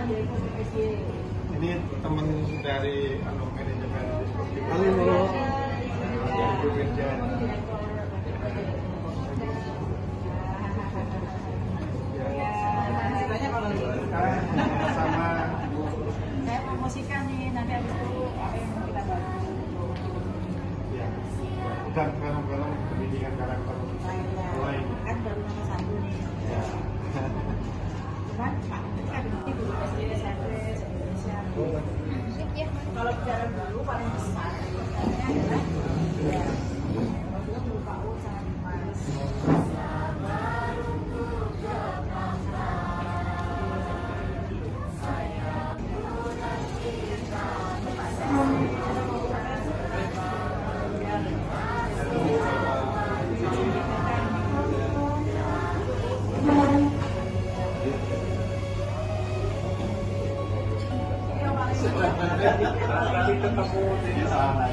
Ini teman dari manajemen Biskop. Halo. Sama saya promosikan nih, nanti habis itu apa yang mau kita bantu. ya, dan film-film pendidikan karakter lain. Kan baru nomor 1 nih. Ya. Cuman Pak, ini kan dulu SD SMP Indonesia. Kalau bicara dulu paling besar sebenarnya adalah ya, waktu itu Pak U sangat Mas. Nanti ketemu di sana.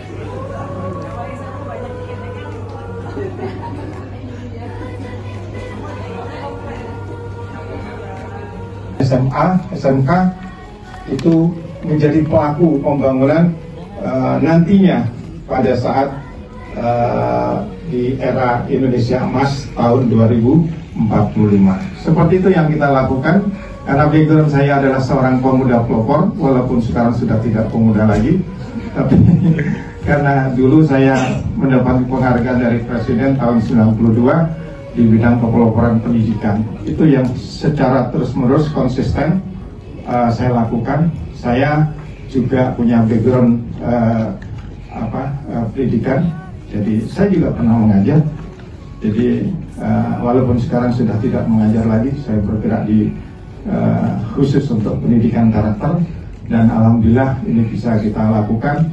SMA, SMK itu menjadi pelaku pembangunan nantinya pada saat di era Indonesia Emas tahun 2045. Seperti itu yang kita lakukan. Karena background saya adalah seorang pemuda pelopor, walaupun sekarang sudah tidak pemuda lagi, tapi karena dulu saya mendapat penghargaan dari Presiden tahun 92 di bidang kepeloporan pendidikan. Itu yang secara terus-menerus konsisten saya lakukan. Saya juga punya background pendidikan, jadi saya juga pernah mengajar. Jadi walaupun sekarang sudah tidak mengajar lagi, saya bergerak di khusus untuk pendidikan karakter, dan alhamdulillah ini bisa kita lakukan,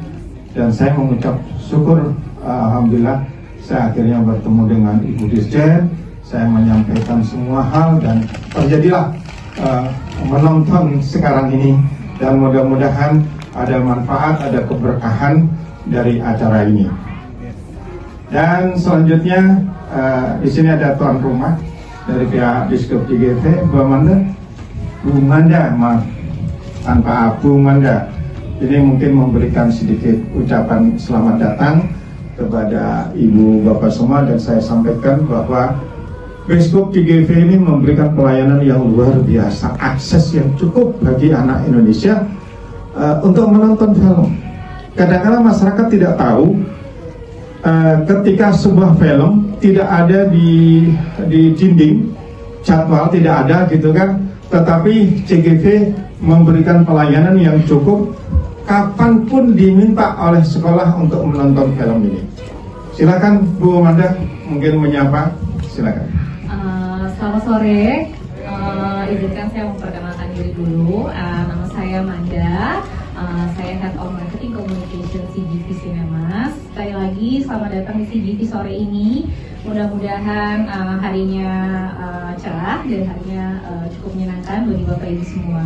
dan saya mengucap syukur alhamdulillah saya akhirnya bertemu dengan Ibu Dirjen. Saya menyampaikan semua hal dan terjadilah menonton sekarang ini, dan mudah-mudahan ada manfaat, ada keberkahan dari acara ini. Dan selanjutnya di sini ada tuan rumah dari pihak Biskop JGV, Bu Manda, maaf, tanpa Bu Manda. Ini mungkin memberikan sedikit ucapan selamat datang kepada Ibu Bapak semua, dan saya sampaikan bahwa Biskop JGV ini memberikan pelayanan yang luar biasa, akses yang cukup bagi anak Indonesia untuk menonton film. Kadang-kadang masyarakat tidak tahu ketika sebuah film tidak ada di dinding, jadwal tidak ada gitu kan. Tetapi CGV memberikan pelayanan yang cukup kapanpun diminta oleh sekolah untuk menonton film ini. Silakan Bu Manda, mungkin menyapa, silakan. Selamat sore, izinkan saya memperkenalkan diri dulu. Nama saya Manda, saya Head of Marketing Communication CGV Cinemas. Sekali lagi selamat datang di CGV sore ini. Mudah-mudahan harinya cerah dan harinya cukup menyenangkan bagi Bapak Ibu semua.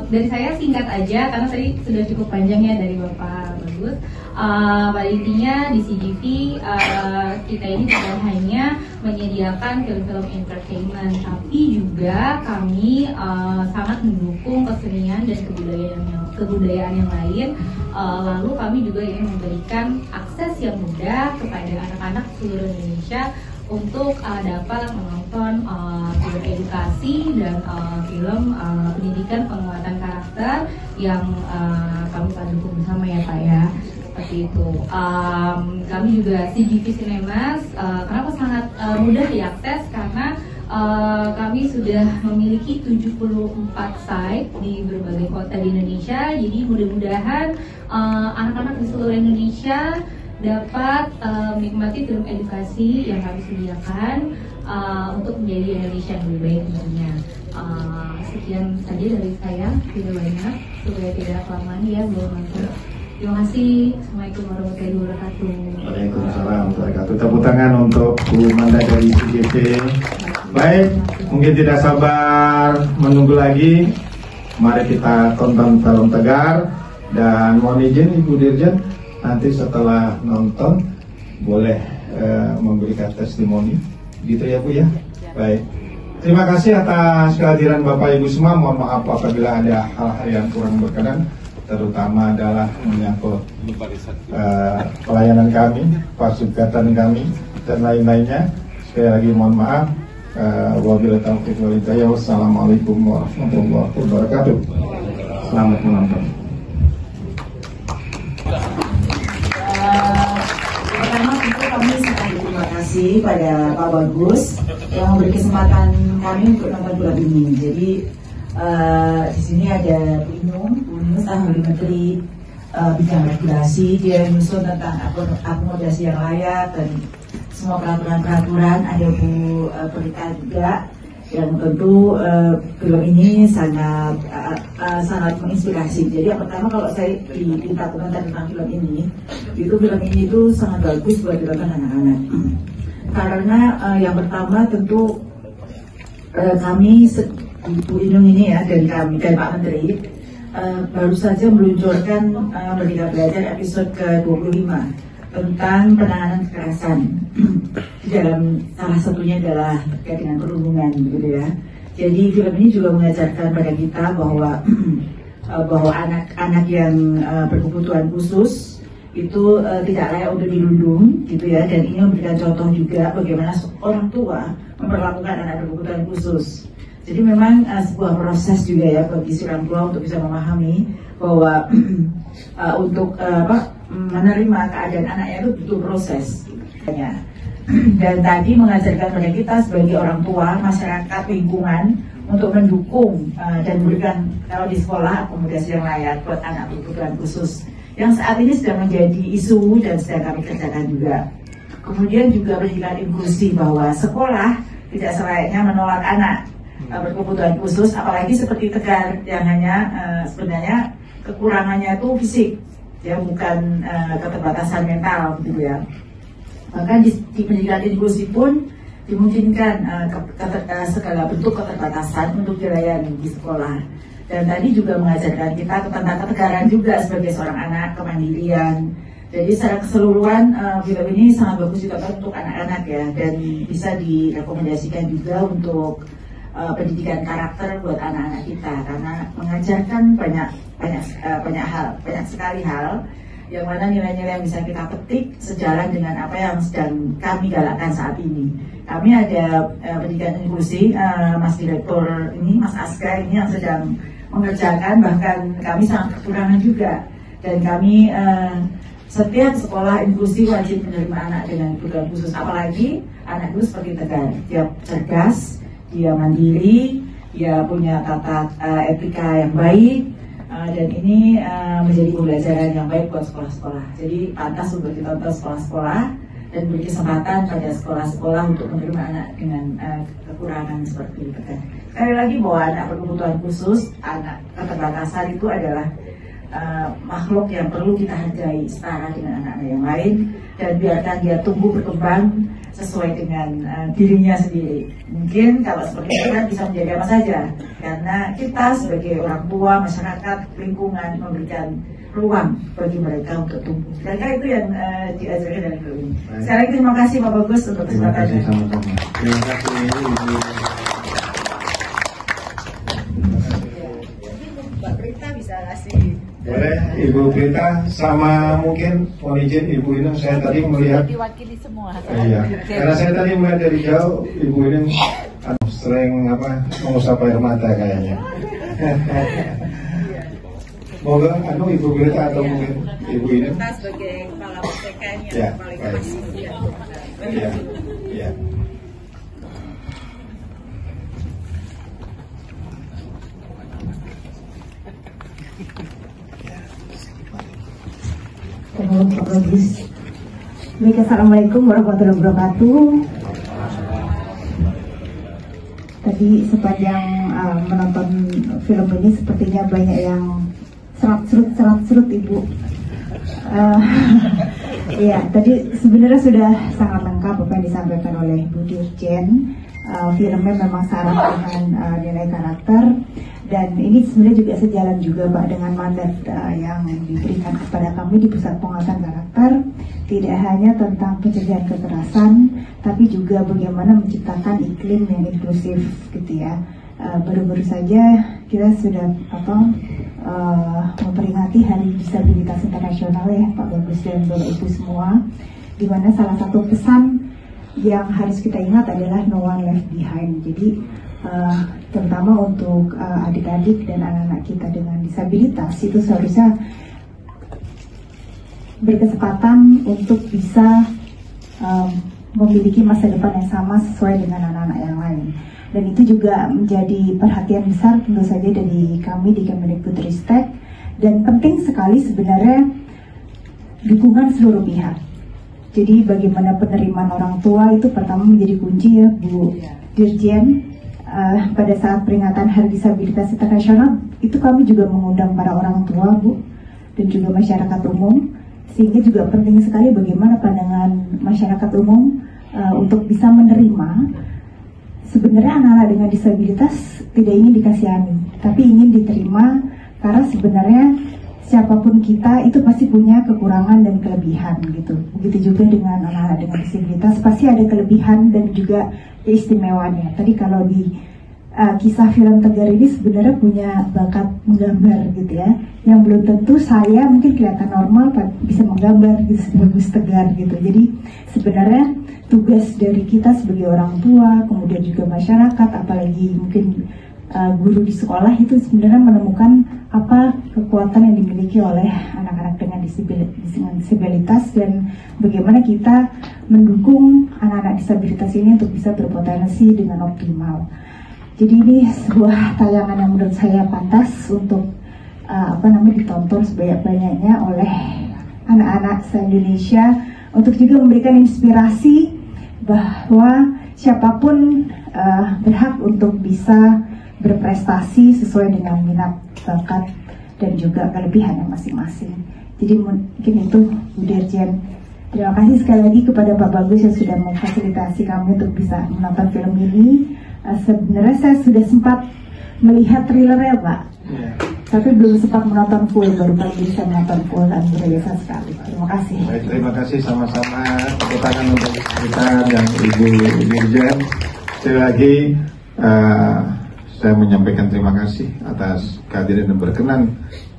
Dari saya singkat aja karena tadi sudah cukup panjang ya dari Bapak Bagus. Pada intinya di CGV kita ini tidak hanya menyediakan film-film entertainment, tapi juga kami sangat mendukung kesenian dan kebudayaan yang lain. Lalu kami juga ingin memberikan akses yang mudah kepada anak-anak seluruh Indonesia untuk dapat menonton film edukasi dan film pendidikan penguatan karakter yang kami dukung bersama ya Pak ya. Seperti itu. Kami juga CGV Cinemas kenapa sangat mudah diakses karena kami sudah memiliki 74 site di berbagai kota di Indonesia. Jadi mudah-mudahan anak-anak di seluruh Indonesia dapat menikmati film edukasi yang kami sediakan untuk menjadi Indonesia yang lebih baik tentunya. Sekian saja dari saya, tidak banyak, supaya tidak kelamaan ya Bu Mantu. Terima kasih. Assalamualaikum warahmatullahi wabarakatuh. Waalaikumsalam warahmatullahi wabarakatuh. Tepuk tangan untuk Bu Manda dari CGV. Baik, mungkin tidak sabar menunggu lagi. Mari kita tonton film Tegar. Dan mohon izin Ibu Dirjen, nanti setelah nonton boleh memberikan testimoni, gitu ya Bu ya. Baik. Terima kasih atas kehadiran Bapak Ibu semua. Mohon maaf apabila ada hal-hal yang kurang berkenan, terutama adalah menyangkut pelayanan kami, fasilitas kami, dan lain-lainnya. Sekali lagi mohon maaf. Wabillahi taufiq wal hidayah. Wassalamualaikum warahmatullahi wabarakatuh. Selamat menonton. Pertama tentu kami sangat berterima kasih pada Pak Bagus yang memberi kesempatan kami untuk nonton film ini. Jadi di sini ada Bu Inung, ahli Menteri bidang regulasi, dia menyusun tentang akomodasi yang layak dan semua peraturan-peraturan. Ada Bu Berita juga yang tentu film ini sangat menginspirasi. Jadi yang pertama kalau saya diminta komentar tentang film ini itu sangat bagus buat ditonton anak-anak. Karena yang pertama tentu kami Bu Inung ini ya dari Pak Menteri baru saja meluncurkan Merdeka Belajar episode ke-25 tentang penanganan kekerasan. Di dalam salah satunya adalah terkait dengan perhubungan, begitu ya. Jadi film ini juga mengajarkan pada kita bahwa anak-anak yang berkebutuhan khusus itu tidak layak untuk dirundung, gitu ya. Dan ini memberikan contoh juga bagaimana orang tua memperlakukan anak berkebutuhan khusus. Jadi memang sebuah proses juga ya bagi si orang tua untuk bisa memahami bahwa untuk menerima keadaan anaknya itu butuh proses. Dan tadi mengajarkan pada kita sebagai orang tua, masyarakat, lingkungan untuk mendukung dan memberikan kalau di sekolah akomodasi yang layak buat anak berkebutuhan khusus yang saat ini sedang menjadi isu dan sedang kami kerjakan juga. Kemudian juga pendidikan inklusi, bahwa sekolah tidak selayaknya menolak anak berkebutuhan khusus, apalagi seperti Tegar yang hanya sebenarnya kekurangannya itu fisik, ya bukan keterbatasan mental, gitu ya. Bahkan di pendidikan inklusi pun dimungkinkan segala bentuk keterbatasan untuk dilayani di sekolah. Dan tadi juga mengajarkan kita tentang ketegaran juga sebagai seorang anak, kemandirian. Jadi secara keseluruhan film ini sangat bagus juga untuk anak-anak ya, dan bisa direkomendasikan juga untuk pendidikan karakter buat anak-anak kita, karena mengajarkan banyak sekali hal yang mana nilai-nilai yang bisa kita petik sejalan dengan apa yang sedang kami galakkan saat ini. Kami ada pendidikan inklusi, Mas Direktur ini, Mas Aska ini yang sedang mengerjakan, bahkan kami sangat kekurangan juga, dan kami setiap sekolah inklusi wajib menerima anak dengan kebutuhan khusus, apalagi anak itu seperti Tegar, dia cerdas, dia mandiri, dia punya tata etika yang baik, dan ini menjadi pembelajaran yang baik buat sekolah-sekolah. Jadi pantas untuk ditonton sekolah-sekolah dan beri kesempatan pada sekolah-sekolah untuk menerima anak dengan kekurangan seperti itu. Sekali lagi bahwa anak berkebutuhan khusus, anak keterbatasan itu adalah makhluk yang perlu kita hargai setara dengan anak-anak yang lain, dan biarkan dia tumbuh berkembang sesuai dengan dirinya sendiri. Mungkin kalau seperti itu kan bisa menjadi apa saja, karena kita sebagai orang tua, masyarakat, lingkungan memberikan ruang bagi mereka untuk tumbuh. Kira-kira itu yang diajarkan dari film ini. Sekali lagi terima kasih Pak Bagus untuk kesempatannya. Terima kasih. Mbak Berita bisa kasih. Boleh Ibu Berita, sama mungkin mohon izin Ibu Inung, saya tadi melihat Diwakili semua. iya, karena saya tadi melihat dari jauh Ibu Inung sering mengusap air mata kayaknya. Moga Ibu Berita atau mungkin Ibu Inung. Kita sebagai kepala PTK-nya Ya, paling baik. pasti. Iya, iya. Pak Bagus. Baik, assalamualaikum warahmatullahi wabarakatuh. Tadi sepanjang menonton film ini sepertinya banyak yang serut Ibu. Iya, tadi sebenarnya sudah sangat lengkap apa yang disampaikan oleh Bu Dirjen. filmnya memang syarat dengan nilai karakter, dan ini sebenarnya juga sejalan juga Pak dengan mandat yang diberikan kepada kami di Pusat Penguatan Karakter, tidak hanya tentang pencegahan kekerasan, tapi juga bagaimana menciptakan iklim yang inklusif gitu ya. Baru-baru saja kita sudah memperingati Hari Disabilitas Internasional ya Pak Bagus dan Bapak Ibu semua, di mana salah satu pesan yang harus kita ingat adalah no one left behind. Jadi terutama untuk adik-adik dan anak-anak kita dengan disabilitas itu seharusnya berkesempatan untuk bisa memiliki masa depan yang sama sesuai dengan anak-anak yang lain. Dan itu juga menjadi perhatian besar tentu saja dari kami di Kemendikbudristek, dan penting sekali sebenarnya dukungan seluruh pihak. Jadi bagaimana penerimaan orang tua itu pertama menjadi kunci ya Bu Dirjen. Pada saat peringatan Hari Disabilitas Internasional itu kami juga mengundang para orang tua Bu dan juga masyarakat umum, sehingga juga penting sekali bagaimana pandangan masyarakat umum untuk bisa menerima. Sebenarnya anak-anak dengan disabilitas tidak ingin dikasihani, tapi ingin diterima, karena sebenarnya siapapun kita itu pasti punya kekurangan dan kelebihan gitu. Begitu juga dengan anak-anak dengan disabilitas, pasti ada kelebihan dan juga keistimewaannya. Tadi kalau di kisah film Tegar ini sebenarnya punya bakat menggambar gitu ya, yang belum tentu saya mungkin kelihatan normal bisa menggambar gitu sebagus Tegar gitu. Jadi sebenarnya tugas dari kita sebagai orang tua, kemudian juga masyarakat, apalagi mungkin guru di sekolah itu sebenarnya menemukan apa kekuatan yang dimiliki oleh anak-anak dengan disabilitas dan bagaimana kita mendukung anak-anak disabilitas ini untuk bisa berpotensi dengan optimal. Jadi ini sebuah tayangan yang menurut saya pantas untuk ditonton sebanyak-banyaknya oleh anak-anak se-Indonesia, untuk juga memberikan inspirasi bahwa siapapun berhak untuk bisa berprestasi sesuai dengan minat, bakat, dan juga kelebihannya masing-masing. Jadi mungkin itu Bu Dirjen. Terima kasih sekali lagi kepada Pak Bagus yang sudah memfasilitasi kami untuk bisa menonton film ini. Sebenarnya saya sudah sempat melihat trailernya Pak, tapi belum sempat menonton full, baru kali bisa menonton full dan berjasa sekali. Terima kasih. Baik, terima kasih sama-sama. Tepuk tangan untuk kita dan Ibu Dirjen. Sekali lagi saya menyampaikan terima kasih atas kehadiran dan berkenan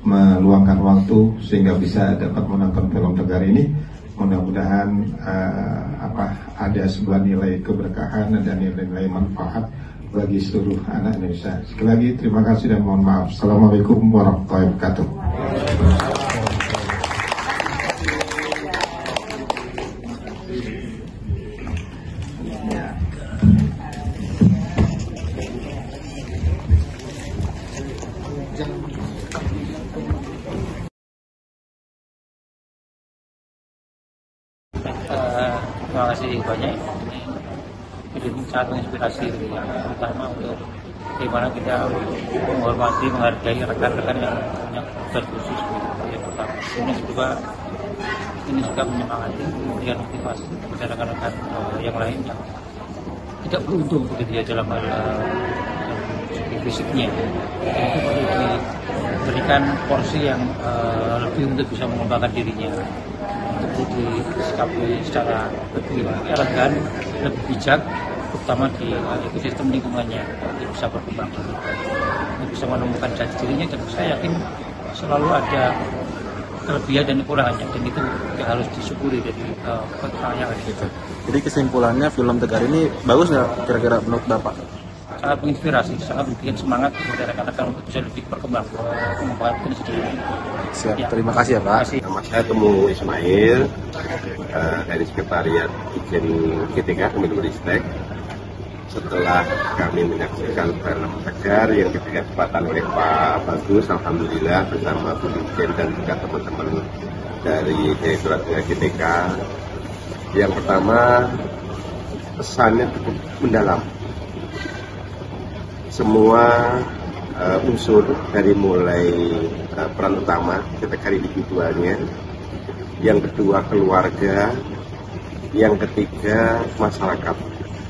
meluangkan waktu sehingga bisa dapat menonton film Tegar ini. Mudah-mudahan ada sebuah nilai keberkahan dan nilai-nilai manfaat bagi seluruh anak Indonesia. Sekali lagi terima kasih dan mohon maaf. Assalamualaikum warahmatullahi wabarakatuh. Terima kasih banyak. Ini sangat menginspirasi, terutama untuk bagaimana kita menghormati, menghargai rekan-rekan yang punya kebutuhan khusus. Yang pertama, ini juga menyemangati, memberikan motivasi kepada rekan-rekan yang lain yang tidak beruntung begitu ya dalam hal fisiknya. Itu perlu diberikan porsi yang lebih untuk bisa mengembangkan dirinya. Untuk disikapi secara lebih elegan, lebih bijak, terutama di ekosistem lingkungannya, bisa berkembang, bisa menemukan jati dirinya, dan saya yakin selalu ada kelebihan dan kekurangannya, dan itu harus disyukuri dari kekurangannya gitu. Jadi kesimpulannya film Tegar ini bagus nggak kira-kira menurut Bapak? Sangat menginspirasi, sangat memberikan semangat kepada rekan-rekan untuk bisa lebih berkembang, mengembangkan sendiri. Siap, ya. Terima kasih ya Pak. Nama saya Temu Ismail dari Sekretariat Ijen GTK Kemendikbudristek. Setelah kami menyaksikan film Tegar yang diberikan kesempatan oleh Pak Bagus, alhamdulillah bersama Bu Dirjen dan juga teman-teman dari Direktorat GTK. Yang pertama, pesannya cukup mendalam. Semua unsur dari mulai peran utama, kategori individualnya, yang kedua keluarga, yang ketiga masyarakat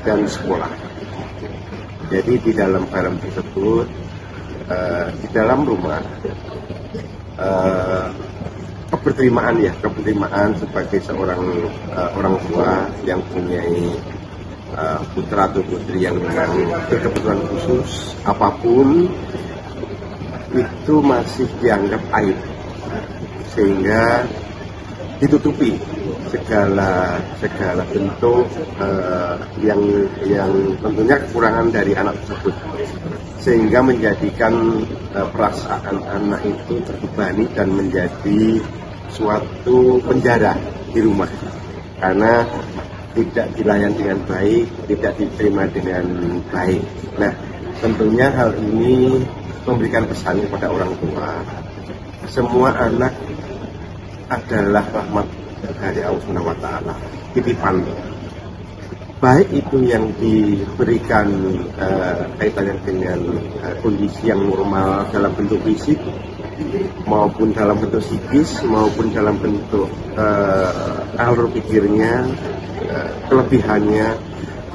dan sekolah. Jadi di dalam film tersebut, di dalam rumah, keberterimaan sebagai seorang orang tua yang punya putra atau putri yang memang berkebutuhan khusus apapun itu masih dianggap aib, sehingga ditutupi segala bentuk yang tentunya kekurangan dari anak tersebut, sehingga menjadikan perasaan anak itu terbebani dan menjadi suatu penjara di rumah karena tidak dilayani dengan baik, tidak diterima dengan baik. Nah, tentunya hal ini memberikan pesan kepada orang tua. Semua anak adalah rahmat dari Allah Subhanahu wa Ta'ala, titipan. Baik itu yang diberikan kaitannya dengan kondisi yang normal dalam bentuk fisik, maupun dalam bentuk psikis, maupun dalam bentuk alur pikirnya, kelebihannya.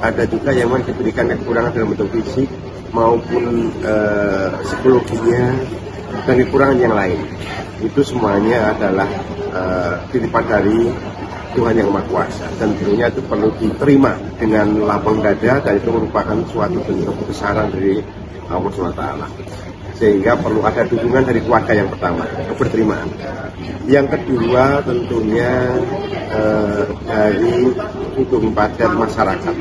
Ada juga yang diberikan kekurangan dalam bentuk fisik maupun psikologinya dan kekurangan yang lain. Itu semuanya adalah titipan dari Tuhan Yang Maha Kuasa, dan tentunya itu perlu diterima dengan lapang dada, dan itu merupakan suatu bentuk kebesaran dari Allah SWT. Sehingga perlu ada dukungan dari keluarga yang pertama, keberterimaan. Yang kedua tentunya dari hukum padat masyarakat.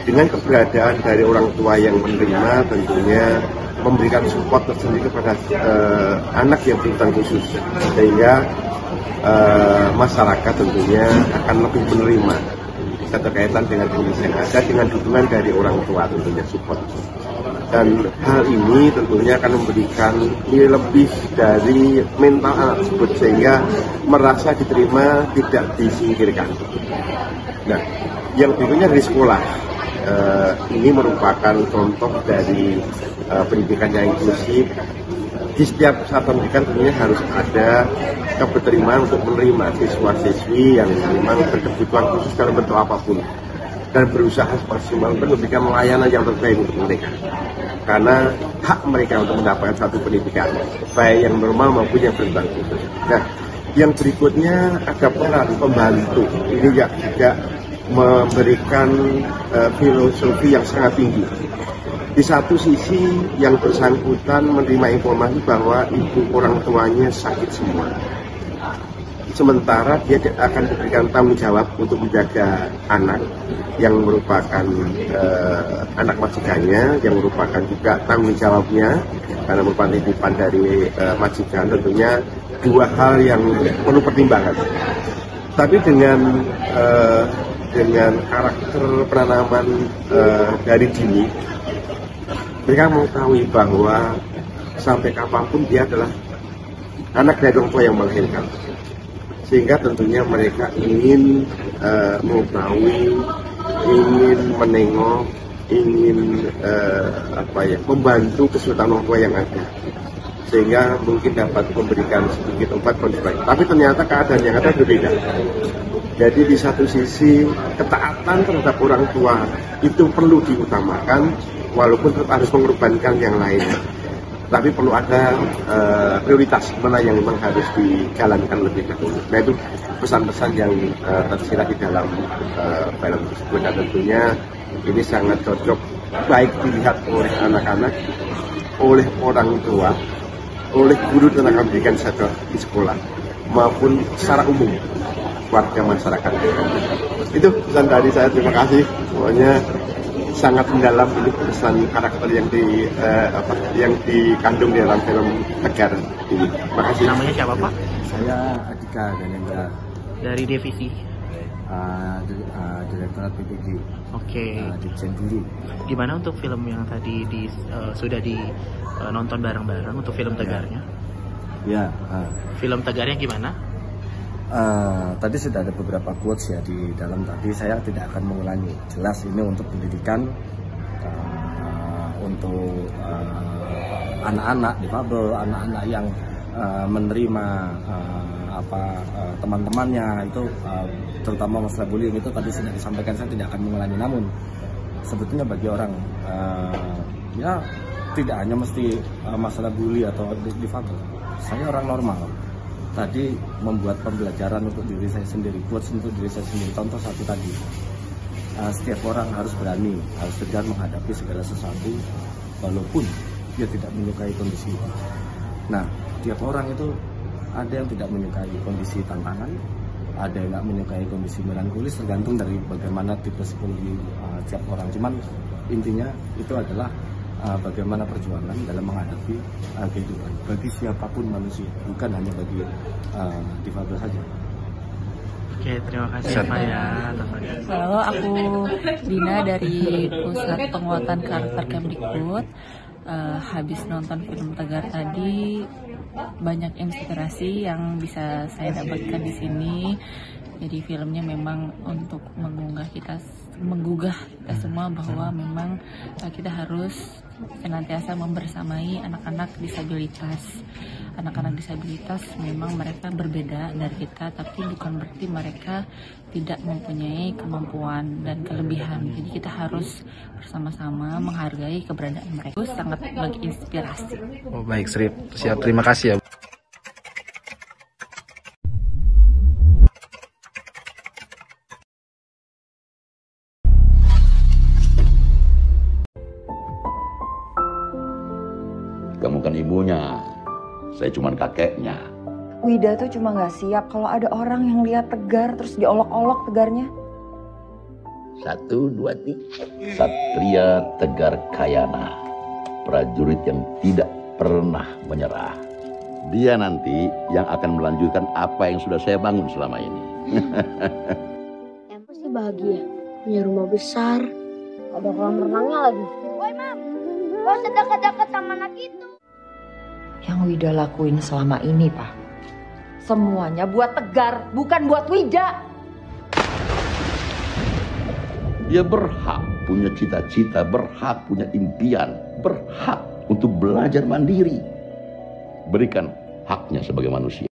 Dengan keberadaan dari orang tua yang menerima, tentunya memberikan support tersendiri kepada anak yang berkebutuhan khusus, sehingga masyarakat tentunya akan lebih menerima keterkaitan dengan kondisi yang ada, dengan dukungan dari orang tua tentunya support. Dan hal ini tentunya akan memberikan nilai lebih dari mental anak tersebut, sehingga merasa diterima, tidak disingkirkan. Nah, yang berikutnya dari sekolah. Ini merupakan contoh dari pendidikan yang inklusif. Di setiap saat pendidikan tentunya harus ada keberterimaan untuk menerima siswa-siswi yang memang berkebutuhan khusus dalam bentuk apapun, dan berusaha semaksimal untuk memberikan layanan yang terbaik untuk mereka, karena hak mereka untuk mendapatkan satu pendidikan baik yang normal maupun yang berkebutuhan khusus. Nah, yang berikutnya ada peran pembantu. Ini juga memberikan filosofi yang sangat tinggi. Di satu sisi yang bersangkutan menerima informasi bahwa ibu orang tuanya sakit semua, sementara dia akan diberikan tanggung jawab untuk menjaga anak yang merupakan anak majikannya, yang merupakan juga tanggung jawabnya karena merupakan titipan dari majikan. Tentunya dua hal yang perlu pertimbangan. Tapi dengan karakter penanaman dari dini, mereka mengetahui bahwa sampai kapanpun dia adalah anak dari orang tua yang melahirkan, sehingga tentunya mereka ingin mengetahui, ingin menengok, ingin membantu kesulitan orang tua yang ada, sehingga mungkin dapat memberikan sedikit obat kondisi baik. Tapi ternyata keadaan yang ada berbeda. Jadi di satu sisi ketaatan terhadap orang tua itu perlu diutamakan, walaupun tetap harus mengorbankan yang lainnya. Tapi perlu ada prioritas mana yang memang harus dijalankan lebih dahulu. Nah, itu pesan-pesan yang tersirat di dalam film tersebut, dan tentunya ini sangat cocok baik dilihat oleh anak-anak, oleh orang tua, oleh guru dan tenaga pendidikan di sekolah, maupun secara umum warga masyarakat. Itu pesan dari saya. Terima kasih. Pokoknya sangat mendalam ini pesan karakter yang dikandung di dalam film Tegar ini. Terima kasih. Namanya siapa, Pak? Saya Adika Ganendra. Dari divisi Direktorat PPG. Oke. Dirjen Guru. Gimana untuk film yang tadi sudah nonton bareng-bareng untuk film Tegarnya? Ya. Film Tegarnya gimana? Tadi sudah ada beberapa quotes ya di dalam. Tadi saya tidak akan mengulangi. Jelas ini untuk pendidikan, untuk anak-anak difabel, anak-anak yang menerima teman-temannya itu, terutama masalah bullying itu tadi sudah disampaikan. Saya tidak akan mengulangi. Namun sebetulnya bagi orang ya tidak hanya mesti masalah bully atau difabel. Saya orang normal. Tadi membuat pembelajaran untuk diri saya sendiri, quotes untuk diri saya sendiri. Contoh satu tadi, setiap orang harus berani, harus tegar menghadapi segala sesuatu, walaupun dia tidak menyukai kondisi itu. Nah, tiap orang itu ada yang tidak menyukai kondisi tantangan, ada yang tidak menyukai kondisi melankolis, tergantung dari bagaimana tipe psikologi tiap orang. Cuman intinya itu adalah bagaimana perjuangan dalam menghadapi kehidupan bagi siapapun manusia, bukan hanya bagi difabel saja. Oke, terima kasih Pak ya. Halo, aku Dina dari Pusat Penguatan Karakter Kemdikbud. Habis nonton film Tegar tadi, banyak inspirasi yang bisa saya dapatkan di sini. Jadi filmnya memang untuk menggugah kita semua bahwa memang kita harus senantiasa membersamai anak-anak disabilitas. Anak-anak disabilitas memang mereka berbeda dari kita, tapi bukan berarti mereka tidak mempunyai kemampuan dan kelebihan. Jadi kita harus bersama-sama menghargai keberadaan mereka. Itu sangat menginspirasi. Oh baik, siap. Terima kasih ya. Kamu kan ibunya, saya cuma kakeknya. Wida tuh cuma nggak siap kalau ada orang yang lihat Tegar terus diolok-olok Tegarnya. 1, 2, 3. Satria Tegar Kayana, prajurit yang tidak pernah menyerah. Dia nanti yang akan melanjutkan apa yang sudah saya bangun selama ini. Yang pasti bahagia, punya rumah besar, ada kolam renangnya lagi. Woi Mam, gak usah dekat-dekat sama anak itu. Yang Wida lakuin selama ini, Pak, semuanya buat Tegar, bukan buat Wida. Dia berhak punya cita-cita, berhak punya impian, berhak untuk belajar mandiri. Berikan haknya sebagai manusia.